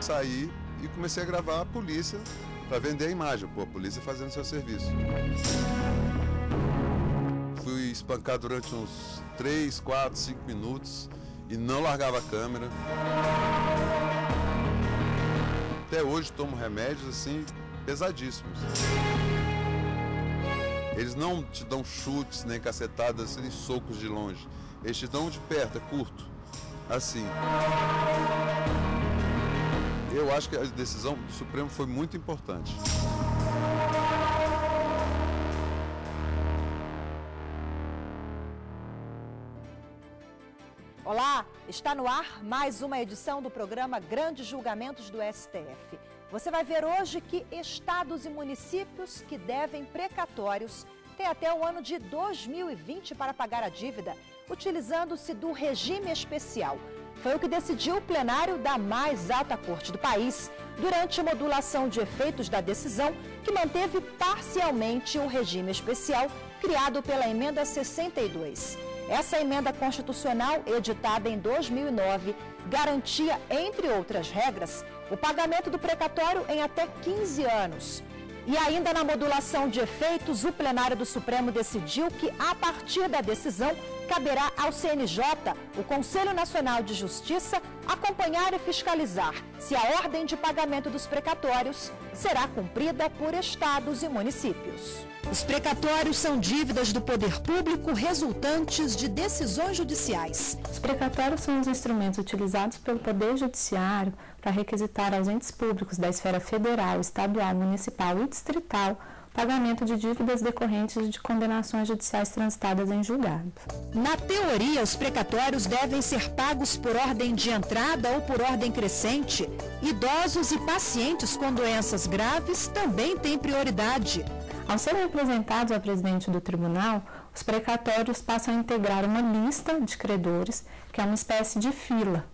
saí e comecei a gravar a polícia para vender a imagem, pô, a polícia fazendo seu serviço. Fui espancado durante uns 3, 4, 5 minutos e não largava a câmera. Até hoje tomo remédios assim pesadíssimos. Eles não te dão chutes nem cacetadas, nem socos de longe. Eles te dão de perto, é curto. Assim. Eu acho que a decisão do Supremo foi muito importante. Olá, está no ar mais uma edição do programa Grandes Julgamentos do STF. Você vai ver hoje que estados e municípios que devem precatórios têm até o ano de 2020 para pagar a dívida, utilizando-se do regime especial. Foi o que decidiu o plenário da mais alta corte do país, durante a modulação de efeitos da decisão, que manteve parcialmente o regime especial criado pela emenda 62. Essa emenda constitucional, editada em 2009, garantia, entre outras regras, o pagamento do precatório em até 15 anos. E ainda na modulação de efeitos, o plenário do Supremo decidiu que, a partir da decisão, caberá ao CNJ, o Conselho Nacional de Justiça, acompanhar e fiscalizar se a ordem de pagamento dos precatórios será cumprida por estados e municípios. Os precatórios são dívidas do poder público resultantes de decisões judiciais. Os precatórios são os instrumentos utilizados pelo Poder Judiciário para requisitar aos entes públicos da esfera federal, estadual, municipal e distrital pagamento de dívidas decorrentes de condenações judiciais transitadas em julgado. Na teoria, os precatórios devem ser pagos por ordem de entrada ou por ordem crescente. Idosos e pacientes com doenças graves também têm prioridade. Ao serem apresentados ao presidente do tribunal, os precatórios passam a integrar uma lista de credores, que é uma espécie de fila.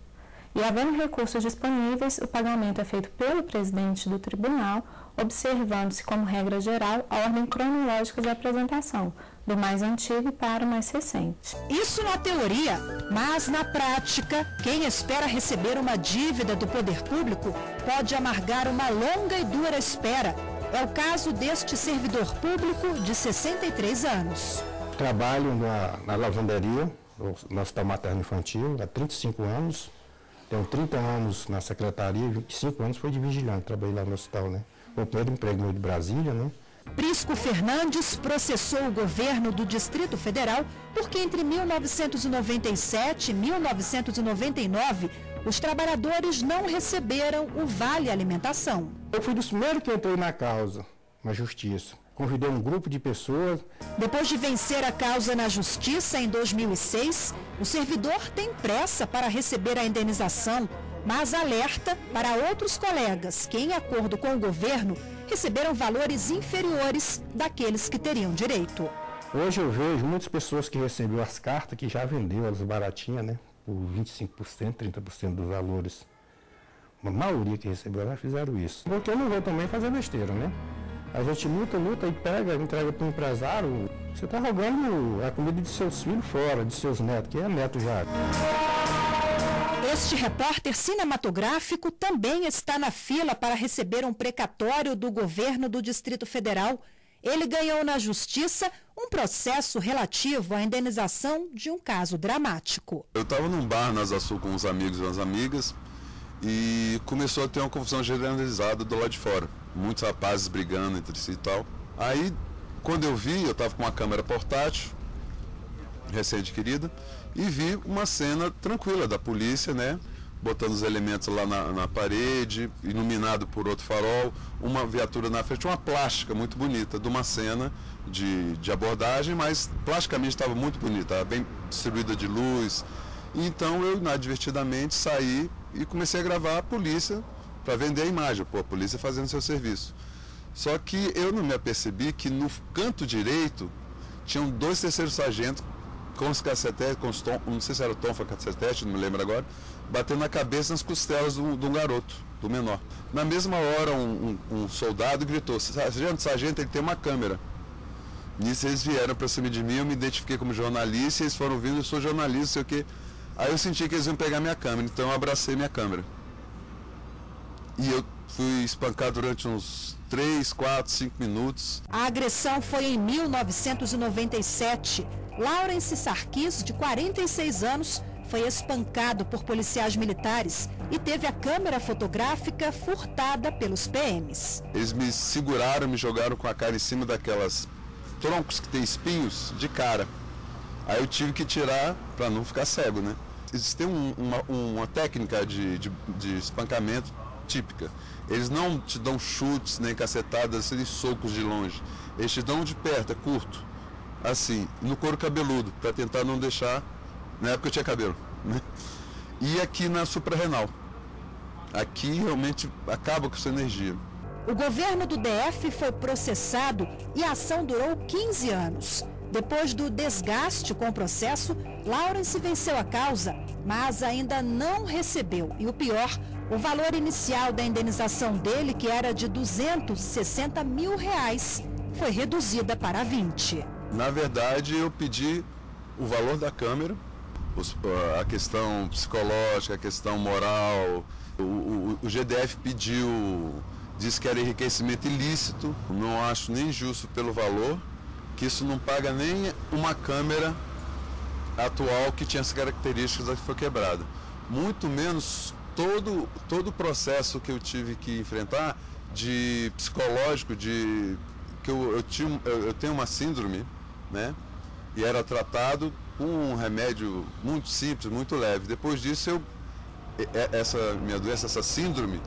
E, havendo recursos disponíveis, o pagamento é feito pelo presidente do tribunal, observando-se como regra geral a ordem cronológica de apresentação, do mais antigo para o mais recente. Isso na teoria, mas na prática, quem espera receber uma dívida do poder público pode amargar uma longa e dura espera. É o caso deste servidor público de 63 anos. Trabalho na lavanderia, no Hospital Materno Infantil, há 35 anos. Tenho 30 anos na secretaria, 25 anos foi de vigilante, trabalhei lá no hospital, né? Meu primeiro emprego no de Brasília, né? Prisco Fernandes processou o governo do Distrito Federal porque entre 1997 e 1999, os trabalhadores não receberam o Vale Alimentação. Eu fui dos primeiros que entrei na causa, na justiça. Convidei um grupo de pessoas. Depois de vencer a causa na justiça em 2006, o servidor tem pressa para receber a indenização, mas alerta para outros colegas que, em acordo com o governo, receberam valores inferiores daqueles que teriam direito. Hoje eu vejo muitas pessoas que receberam as cartas, que já vendeu elas baratinhas, né? Por 25%, 30% dos valores. Uma maioria que recebeu já fizeram isso. Porque eu não vou também fazer besteira, né? A gente luta e pega, entrega para o empresário. Você está jogando a comida de seus filhos fora, de seus netos, que é neto já. Este repórter cinematográfico também está na fila para receber um precatório do governo do Distrito Federal. Ele ganhou na justiça um processo relativo à indenização de um caso dramático. Eu estava num bar na Asa Sul com uns amigos e umas amigas e começou a ter uma confusão generalizada do lado de fora. Muitos rapazes brigando entre si e tal. Aí, quando eu vi, eu estava com uma câmera portátil, recém-adquirida, e vi uma cena tranquila da polícia, né? Botando os elementos lá na parede, iluminado por outro farol, uma viatura na frente, uma plástica muito bonita de uma cena de abordagem, mas plasticamente estava muito bonita, estava bem distribuída de luz. Então eu, inadvertidamente, saí e comecei a gravar a polícia para vender a imagem, pô, a polícia fazendo seu serviço. Só que eu não me apercebi que no canto direito tinham 2 terceiros sargentos com os cacetetes, com os tom, não sei se era o tom, foi cacetete, não me lembro agora, batendo na cabeça, nas costelas do garoto, do menor. Na mesma hora, um soldado gritou: sargento, ele tem uma câmera. Nisso eles vieram para cima de mim, eu me identifiquei como jornalista, e eles foram vindo, eu sou jornalista, sei o quê. Aí eu senti que eles iam pegar minha câmera, então eu abracei minha câmera. e eu fui espancado durante uns 3, 4, 5 minutos. A agressão foi em 1997. Laurence Sarkis, de 46 anos, foi espancado por policiais militares e teve a câmera fotográfica furtada pelos PMs. Eles me seguraram, me jogaram com a cara em cima daquelas troncos que tem espinhos de cara. Aí eu tive que tirar para não ficar cego, né? Existe uma técnica de espancamento típica. Eles não te dão chutes, nem cacetadas, nem socos de longe. Eles te dão de perto, é curto, assim, no couro cabeludo, para tentar não deixar. Na época eu tinha cabelo, né? E aqui na suprarrenal. Aqui realmente acaba com sua energia. O governo do DF foi processado e a ação durou 15 anos. Depois do desgaste com o processo, Laurence venceu a causa, mas ainda não recebeu. E o pior, o valor inicial da indenização dele, que era de R$260 mil, foi reduzida para 20. Na verdade, eu pedi o valor da câmera, a questão psicológica, a questão moral. O GDF disse que era enriquecimento ilícito. Não acho nem justo pelo valor, que isso não paga nem uma câmera atual que tinha as características da que foi quebrada. Muito menos todo o processo que eu tive que enfrentar de psicológico, que eu tenho uma síndrome, né? E era tratado com um remédio muito simples, muito leve. Depois disso, essa minha doença, essa síndrome,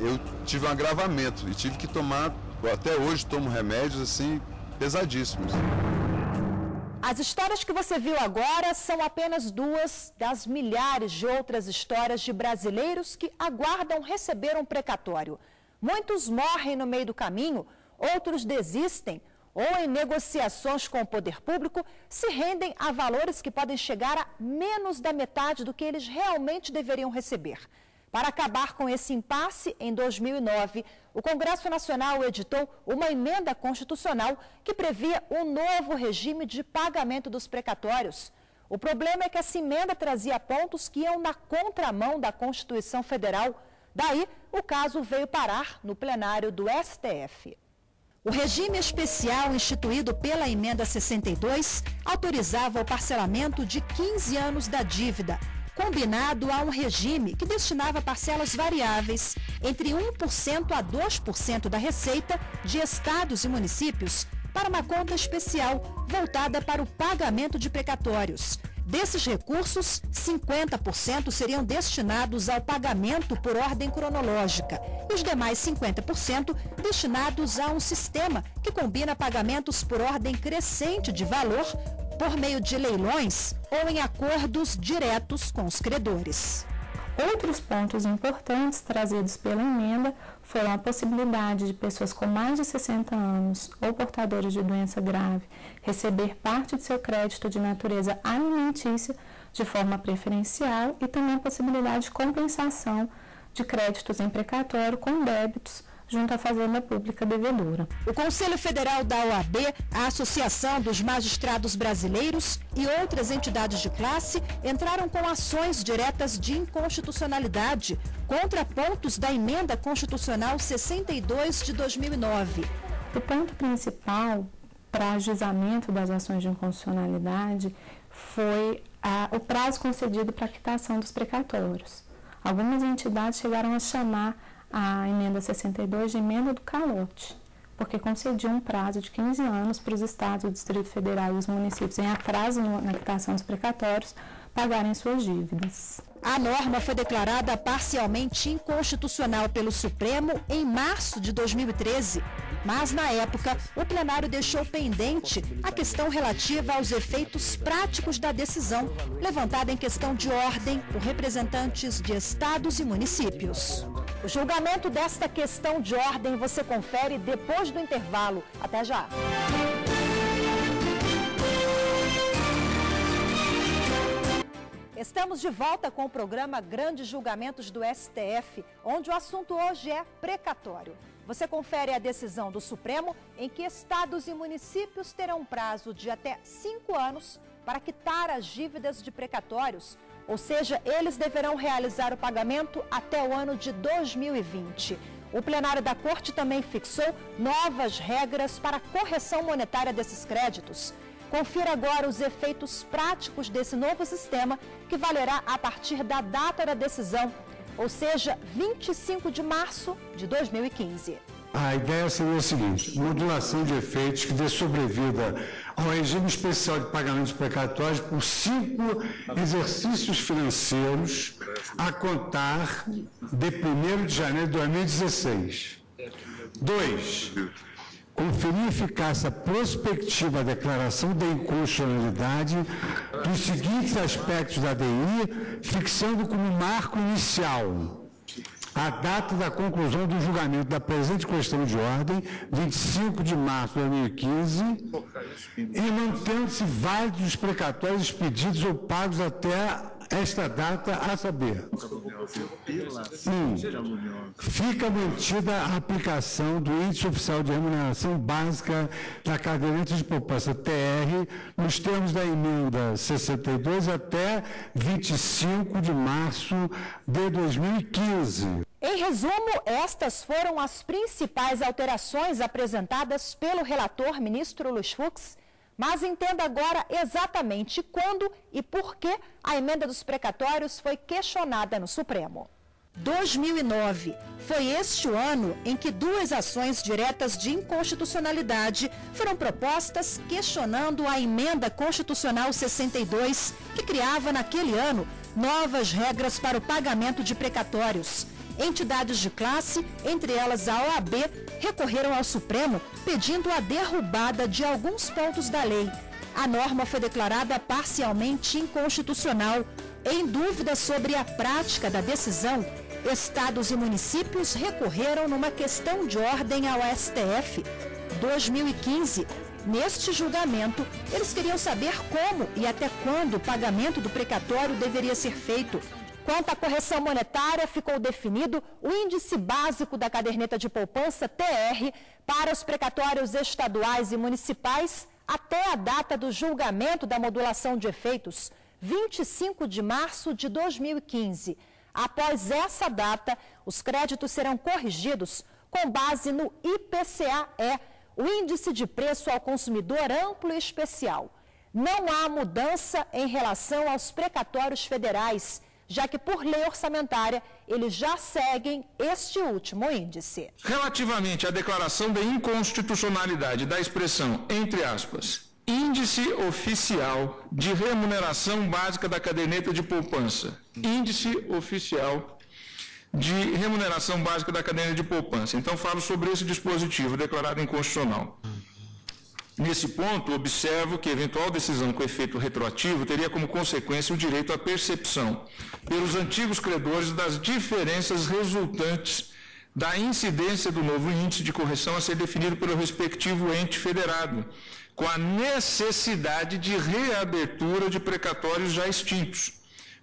eu tive um agravamento e tive que tomar, até hoje tomo remédios assim pesadíssimos. As histórias que você viu agora são apenas duas das milhares de outras histórias de brasileiros que aguardam receber um precatório. Muitos morrem no meio do caminho, outros desistem ou em negociações com o poder público se rendem a valores que podem chegar a menos da metade do que eles realmente deveriam receber. Para acabar com esse impasse, em 2009, o Congresso Nacional editou uma emenda constitucional que previa um novo regime de pagamento dos precatórios. O problema é que essa emenda trazia pontos que iam na contramão da Constituição Federal. Daí, o caso veio parar no plenário do STF. O regime especial instituído pela Emenda 62 autorizava o parcelamento de 15 anos da dívida, combinado a um regime que destinava parcelas variáveis entre 1% a 2% da receita de estados e municípios para uma conta especial voltada para o pagamento de precatórios. Desses recursos, 50% seriam destinados ao pagamento por ordem cronológica e os demais 50% destinados a um sistema que combina pagamentos por ordem crescente de valor por meio de leilões ou em acordos diretos com os credores. Outros pontos importantes trazidos pela emenda foram a possibilidade de pessoas com mais de 60 anos ou portadores de doença grave receber parte de seu crédito de natureza alimentícia de forma preferencial e também a possibilidade de compensação de créditos em precatório com débitos junto à Fazenda Pública devedora. O Conselho Federal da OAB, a Associação dos Magistrados Brasileiros e outras entidades de classe entraram com ações diretas de inconstitucionalidade contra pontos da Emenda Constitucional 62 de 2009. O ponto principal para ajuizamento das ações de inconstitucionalidade foi o prazo concedido para a quitação dos precatórios. Algumas entidades chegaram a chamar a emenda 62 de emenda do calote, porque concedia um prazo de 15 anos para os estados, o Distrito Federal e os municípios em atraso na quitação dos precatórios pagarem suas dívidas. A norma foi declarada parcialmente inconstitucional pelo Supremo em março de 2013, mas na época o plenário deixou pendente a questão relativa aos efeitos práticos da decisão, levantada em questão de ordem por representantes de estados e municípios. O julgamento desta questão de ordem você confere depois do intervalo. Até já! Estamos de volta com o programa Grandes Julgamentos do STF, onde o assunto hoje é precatório. Você confere a decisão do Supremo em que estados e municípios terão prazo de até 5 anos para quitar as dívidas de precatórios, ou seja, eles deverão realizar o pagamento até o ano de 2020. O plenário da Corte também fixou novas regras para a correção monetária desses créditos. Confira agora os efeitos práticos desse novo sistema, que valerá a partir da data da decisão, ou seja, 25 de março de 2015. A ideia seria a seguinte: modulação de efeitos que dê sobrevida ao regime especial de pagamentos precatórios por 5 exercícios financeiros a contar de 1º de janeiro de 2016. 2. Conferir eficácia prospectiva à declaração da inconstitucionalidade dos seguintes aspectos da DI, fixando como marco inicial a data da conclusão do julgamento da presente questão de ordem, 25 de março de 2015, e mantendo-se válidos os precatórios expedidos ou pagos até esta data, a saber: 1. Fica mantida a aplicação do Índice Oficial de Remuneração Básica da Caderneta de Poupança TR nos termos da emenda 62 até 25 de março de 2015. Em resumo, estas foram as principais alterações apresentadas pelo relator ministro Luiz Fux. Mas entenda agora exatamente quando e por que a emenda dos precatórios foi questionada no Supremo. 2009 foi este o ano em que 2 ações diretas de inconstitucionalidade foram propostas questionando a emenda constitucional 62, que criava naquele ano novas regras para o pagamento de precatórios. Entidades de classe, entre elas a OAB, recorreram ao Supremo pedindo a derrubada de alguns pontos da lei. A norma foi declarada parcialmente inconstitucional. Em dúvida sobre a prática da decisão, estados e municípios recorreram numa questão de ordem ao STF. 2015, neste julgamento, eles queriam saber como e até quando o pagamento do precatório deveria ser feito. Quanto à correção monetária, ficou definido o índice básico da caderneta de poupança TR para os precatórios estaduais e municipais até a data do julgamento da modulação de efeitos, 25 de março de 2015. Após essa data, os créditos serão corrigidos com base no IPCA-E, o Índice de Preço ao Consumidor Amplo e Especial. Não há mudança em relação aos precatórios federais, já que, por lei orçamentária, eles já seguem este último índice. Relativamente à declaração de inconstitucionalidade da expressão, entre aspas, Índice Oficial de Remuneração Básica da Caderneta de Poupança, Índice Oficial de Remuneração Básica da Caderneta de Poupança. Então, falo sobre esse dispositivo declarado inconstitucional. Nesse ponto, observo que eventual decisão com efeito retroativo teria como consequência o direito à percepção pelos antigos credores das diferenças resultantes da incidência do novo índice de correção a ser definido pelo respectivo ente federado, com a necessidade de reabertura de precatórios já extintos,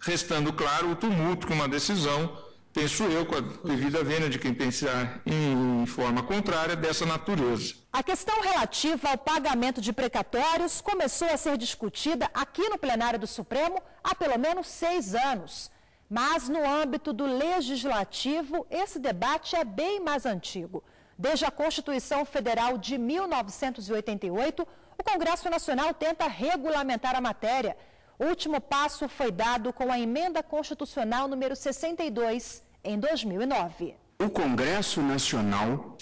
restando claro o tumulto que uma decisão, penso eu, com a devida vênia de quem pensar em forma contrária, dessa natureza. A questão relativa ao pagamento de precatórios começou a ser discutida aqui no plenário do Supremo há pelo menos 6 anos. Mas no âmbito do legislativo, esse debate é bem mais antigo. Desde a Constituição Federal de 1988, o Congresso Nacional tenta regulamentar a matéria. O último passo foi dado com a Emenda Constitucional número 62, em 2009. O Congresso Nacional,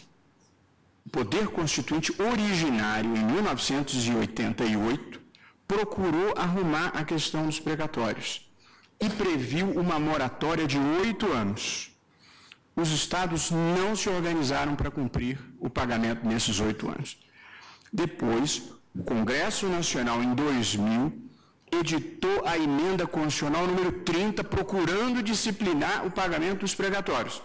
poder constituinte originário em 1988, procurou arrumar a questão dos precatórios e previu uma moratória de 8 anos. Os estados não se organizaram para cumprir o pagamento nesses 8 anos. Depois, o Congresso Nacional, em 2000, editou a emenda constitucional número 30, procurando disciplinar o pagamento dos precatórios.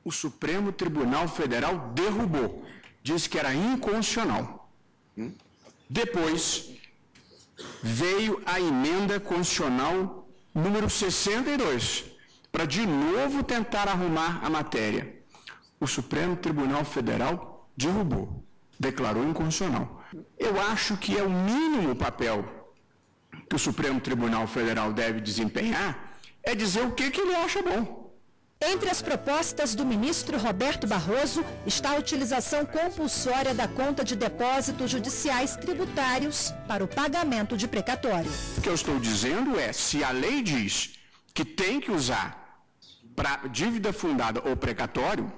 O Supremo Tribunal Federal derrubou, disse que era inconstitucional. Depois, veio a emenda constitucional número 62, para de novo tentar arrumar a matéria. O Supremo Tribunal Federal derrubou, declarou inconstitucional. Eu acho que é o mínimo papel que o Supremo Tribunal Federal deve desempenhar é dizer o que ele acha bom. Entre as propostas do ministro Roberto Barroso está a utilização compulsória da conta de depósitos judiciais tributários para o pagamento de precatório. O que eu estou dizendo é, se a lei diz que tem que usar para dívida fundada ou precatório,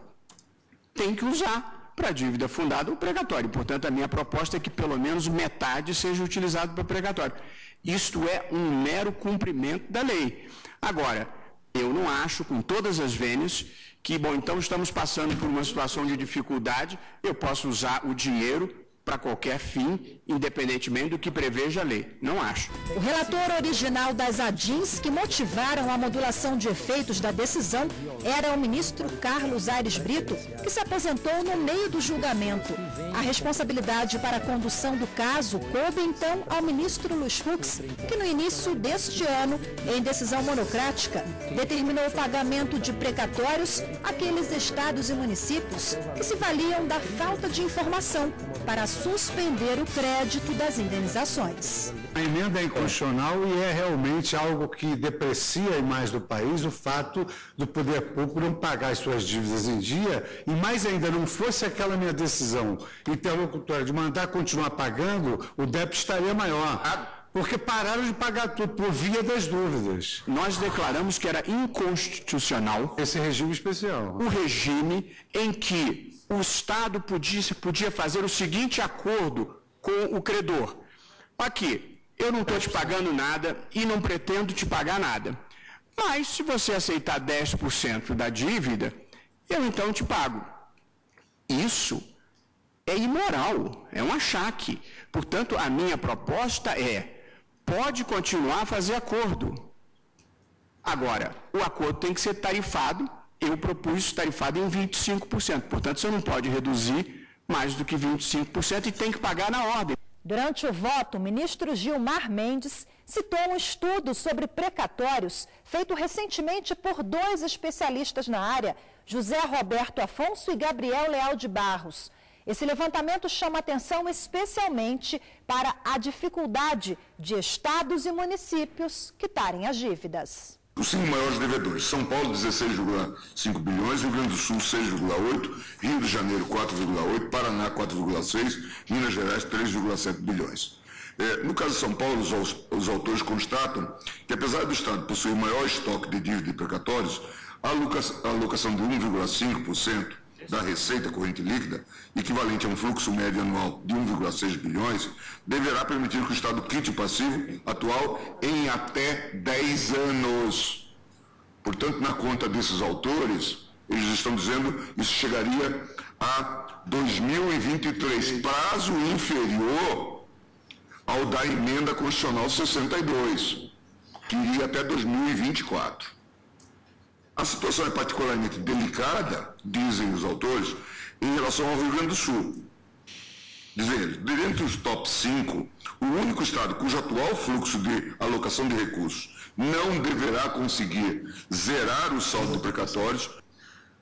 tem que usar para dívida fundada ou precatório. Portanto, a minha proposta é que pelo menos metade seja utilizado para precatório. Isto é um mero cumprimento da lei. Agora, eu não acho, com todas as vênias, que, bom, então estamos passando por uma situação de dificuldade, eu posso usar o dinheiro para qualquer fim, independentemente do que preveja a lei. Não acho. O relator original das ADINs que motivaram a modulação de efeitos da decisão era o ministro Carlos Aires Brito, que se aposentou no meio do julgamento. A responsabilidade para a condução do caso coube então ao ministro Luiz Fux, que no início deste ano, em decisão monocrática, determinou o pagamento de precatórios àqueles estados e municípios que se valiam da falta de informação para suspender o crédito das indenizações. A emenda é inconstitucional e é realmente algo que deprecia a imagem do país, o fato do poder público não pagar as suas dívidas em dia, e mais ainda, não fosse aquela minha decisão interlocutória de mandar continuar pagando, o débito estaria maior. Porque pararam de pagar tudo por via das dúvidas. Nós declaramos que era inconstitucional esse regime especial. O regime em que o Estado podia fazer o seguinte acordo com o credor. Aqui, eu não estou te pagando nada e não pretendo te pagar nada. Mas, se você aceitar 10% da dívida, eu então te pago. Isso é imoral, é um achaque. Portanto, a minha proposta é, pode continuar a fazer acordo. Agora, o acordo tem que ser tarifado. Eu propus tarifado em 25%. Portanto, você não pode reduzir mais do que 25% e tem que pagar na ordem. Durante o voto, o ministro Gilmar Mendes citou um estudo sobre precatórios feito recentemente por 2 especialistas na área, José Roberto Afonso e Gabriel Leal de Barros. Esse levantamento chama atenção especialmente para a dificuldade de estados e municípios quitarem as dívidas. Os 5 maiores devedores, São Paulo 16,5 bilhões, Rio Grande do Sul 6,8, Rio de Janeiro 4,8, Paraná 4,6, Minas Gerais 3,7 bilhões. No caso de São Paulo, os autores constatam que apesar do Estado possuir o maior estoque de dívida e precatórios, a alocação de 1,5% da receita corrente líquida, equivalente a um fluxo médio anual de 1,6 bilhões, deverá permitir que o Estado quite o passivo atual em até 10 anos. Portanto, na conta desses autores, eles estão dizendo que isso chegaria a 2023, prazo inferior ao da emenda constitucional 62, que iria até 2024. A situação é particularmente delicada, dizem os autores, em relação ao Rio Grande do Sul. Dizem eles, dentre os top 5, o único estado cujo atual fluxo de alocação de recursos não deverá conseguir zerar o saldo de precatórios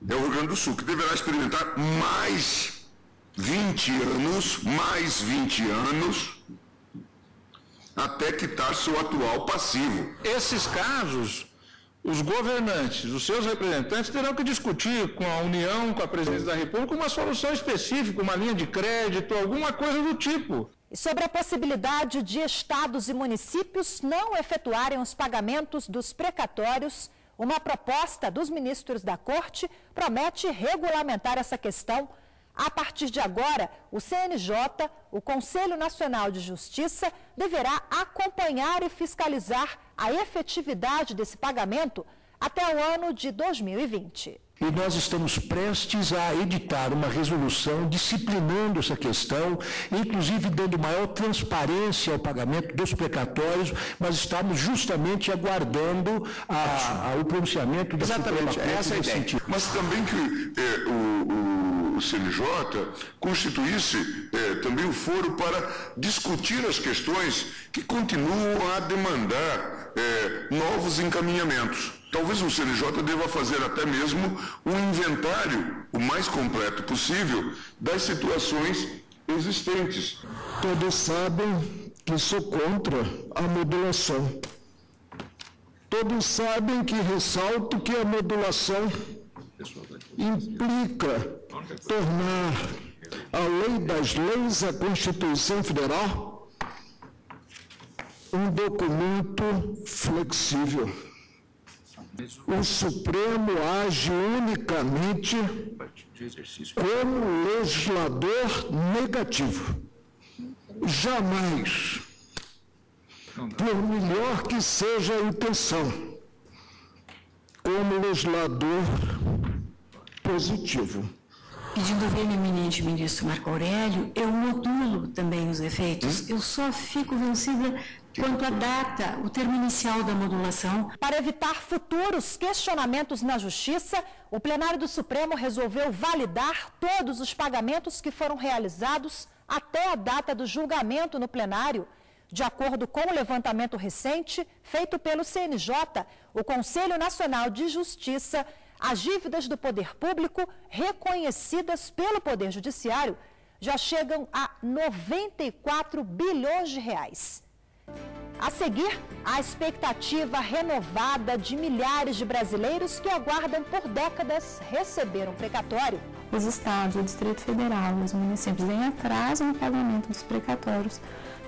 é o Rio Grande do Sul, que deverá experimentar mais 20 anos, até quitar seu atual passivo. Esses casos, os governantes, os seus representantes terão que discutir com a União, com a Presidência da República, uma solução específica, uma linha de crédito, alguma coisa do tipo. E sobre a possibilidade de estados e municípios não efetuarem os pagamentos dos precatórios, uma proposta dos ministros da Corte promete regulamentar essa questão. A partir de agora, o CNJ, o Conselho Nacional de Justiça, deverá acompanhar e fiscalizar a efetividade desse pagamento até o ano de 2020. E nós estamos prestes a editar uma resolução disciplinando essa questão, inclusive dando maior transparência ao pagamento dos precatórios, mas estamos justamente aguardando o pronunciamento da Suprema Corte nesse sentido. Mas também que o CNJ constituísse também o foro para discutir as questões que continuam a demandar novos encaminhamentos. Talvez o CNJ deva fazer até mesmo um inventário o mais completo possível das situações existentes. Todos sabem que sou contra a modulação. Todos sabem que ressalto que a modulação implica tornar a lei das leis, a Constituição Federal, um documento flexível. O Supremo age unicamente como legislador negativo. Jamais, por melhor que seja a intenção, como legislador positivo. Pedindo vênia, eminente ministro Marco Aurélio, eu modulo também os efeitos. Eu só fico vencida quanto à data, o termo inicial da modulação. Para evitar futuros questionamentos na Justiça, o plenário do Supremo resolveu validar todos os pagamentos que foram realizados até a data do julgamento no plenário. De acordo com o levantamento recente feito pelo CNJ, o Conselho Nacional de Justiça, as dívidas do poder público reconhecidas pelo Poder Judiciário já chegam a 94 bilhões de reais. A seguir, a expectativa renovada de milhares de brasileiros que aguardam por décadas receber um precatório. Os estados, o Distrito Federal e os municípios em atraso no pagamento dos precatórios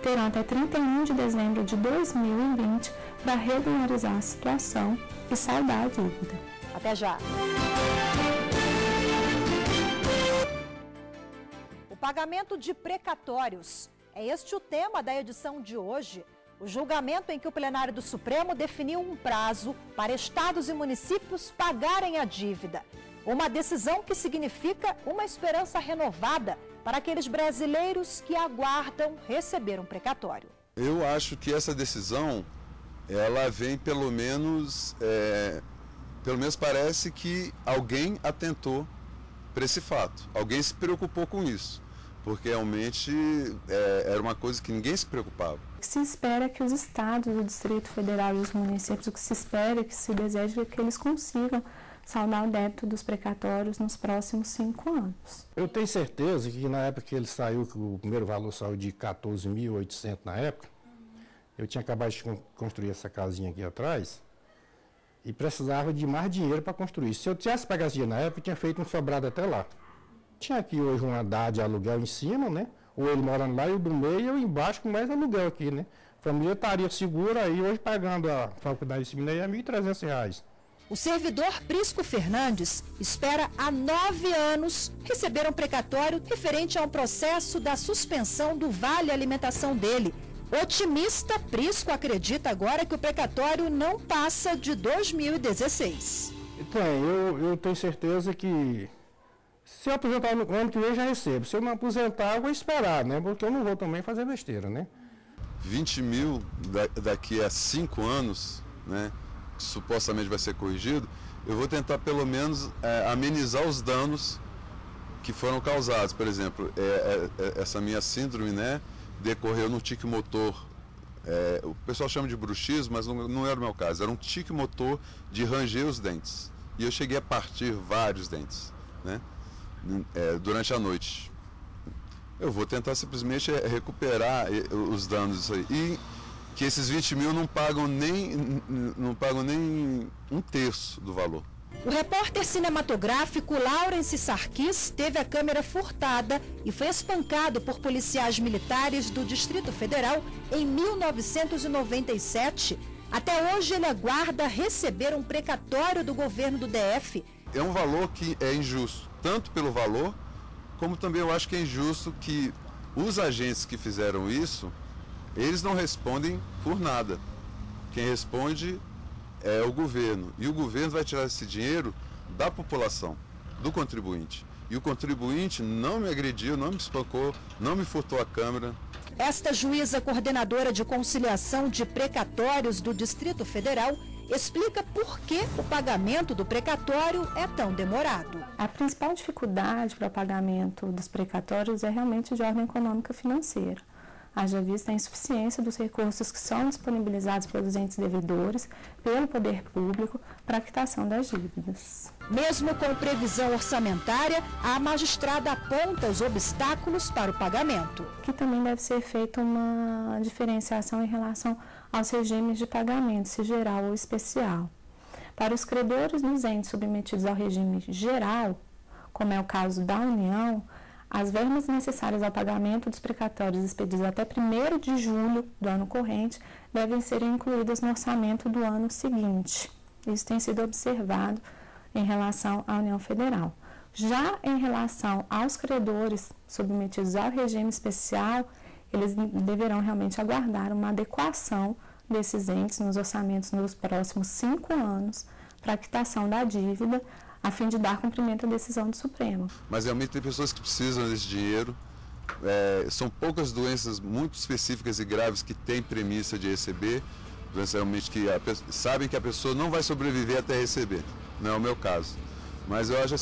terão até 31 de dezembro de 2020 para regularizar a situação e saldar a dívida. Até já! O pagamento de precatórios. É este o tema da edição de hoje. O julgamento em que o plenário do Supremo definiu um prazo para estados e municípios pagarem a dívida. Uma decisão que significa uma esperança renovada para aqueles brasileiros que aguardam receber um precatório. Eu acho que essa decisão, ela vem pelo menos parece que alguém atentou para esse fato. Alguém se preocupou com isso, porque realmente era uma coisa que ninguém se preocupava. O que se espera é que os estados, o Distrito Federal e os municípios, o que se espera, que se deseja é que eles consigam saldar o débito dos precatórios nos próximos 5 anos. Eu tenho certeza que na época que ele saiu, que o primeiro valor saiu de 14.800 na época, eu tinha acabado de construir essa casinha aqui atrás, e precisava de mais dinheiro para construir. Se eu tivesse pagado esse dinheiro na época, eu tinha feito um sobrado até lá. Tinha aqui hoje uma andar de aluguel em cima, né? Ou ele morando lá e o do meio, eu embaixo com mais aluguel aqui, né? A família estaria segura aí, hoje pagando a faculdade de seminário é R$ 1.300. O servidor Prisco Fernandes espera há 9 anos receber um precatório referente a um processo da suspensão do Vale Alimentação dele. Otimista, Prisco acredita agora que o precatório não passa de 2016. Então, eu tenho certeza que se eu aposentar no ano que vem, eu já recebo. Se eu não aposentar, eu vou esperar, né? Porque eu não vou também fazer besteira, né? 20 mil daqui a 5 anos, né? Que supostamente vai ser corrigido, eu vou tentar pelo menos amenizar os danos que foram causados. Por exemplo, essa minha síndrome, né? Decorreu no tique motor, o pessoal chama de bruxismo, mas não era o meu caso, era um tique motor de ranger os dentes. E eu cheguei a partir vários dentes, né? Durante a noite. Eu vou tentar simplesmente recuperar os danos disso aí. E que esses 20 mil não pagam nem 1/3 do valor. O repórter cinematográfico Laurence Sarkis teve a câmera furtada e foi espancado por policiais militares do Distrito Federal em 1997. Até hoje ele aguarda receber um precatório do governo do DF. É um valor que é injusto, tanto pelo valor, como também eu acho que é injusto que os agentes que fizeram isso, eles não respondem por nada. Quem responde é o governo. E o governo vai tirar esse dinheiro da população, do contribuinte. E o contribuinte não me agrediu, não me espancou, não me furtou a câmera. Esta juíza coordenadora de conciliação de precatórios do Distrito Federal explica por que o pagamento do precatório é tão demorado. A principal dificuldade para o pagamento dos precatórios é realmente de ordem econômica financeira. haja vista a insuficiência dos recursos que são disponibilizados pelos entes devedores, pelo poder público, para a quitação das dívidas. Mesmo com previsão orçamentária, a magistrada aponta os obstáculos para o pagamento. Que também deve ser feita uma diferenciação em relação aos regimes de pagamento, se geral ou especial. Para os credores dos entes submetidos ao regime geral, como é o caso da União, as verbas necessárias ao pagamento dos precatórios expedidos até 1º de julho do ano corrente devem ser incluídas no orçamento do ano seguinte. Isso tem sido observado em relação à União Federal. Já em relação aos credores submetidos ao regime especial, eles deverão realmente aguardar uma adequação desses entes nos orçamentos nos próximos 5 anos para a quitação da dívida, a fim de dar cumprimento à decisão do Supremo. Mas realmente tem pessoas que precisam desse dinheiro. São poucas doenças muito específicas e graves que têm premissa de receber, realmente que sabem que a pessoa não vai sobreviver até receber. Não é o meu caso. Mas eu acho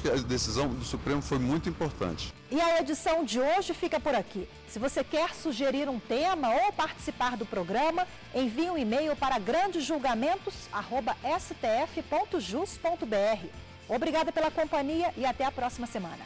que a decisão do Supremo foi muito importante. E a edição de hoje fica por aqui. Se você quer sugerir um tema ou participar do programa, envie um e-mail para grandesjulgamentos@stf.jus.br. Obrigada pela companhia e até a próxima semana.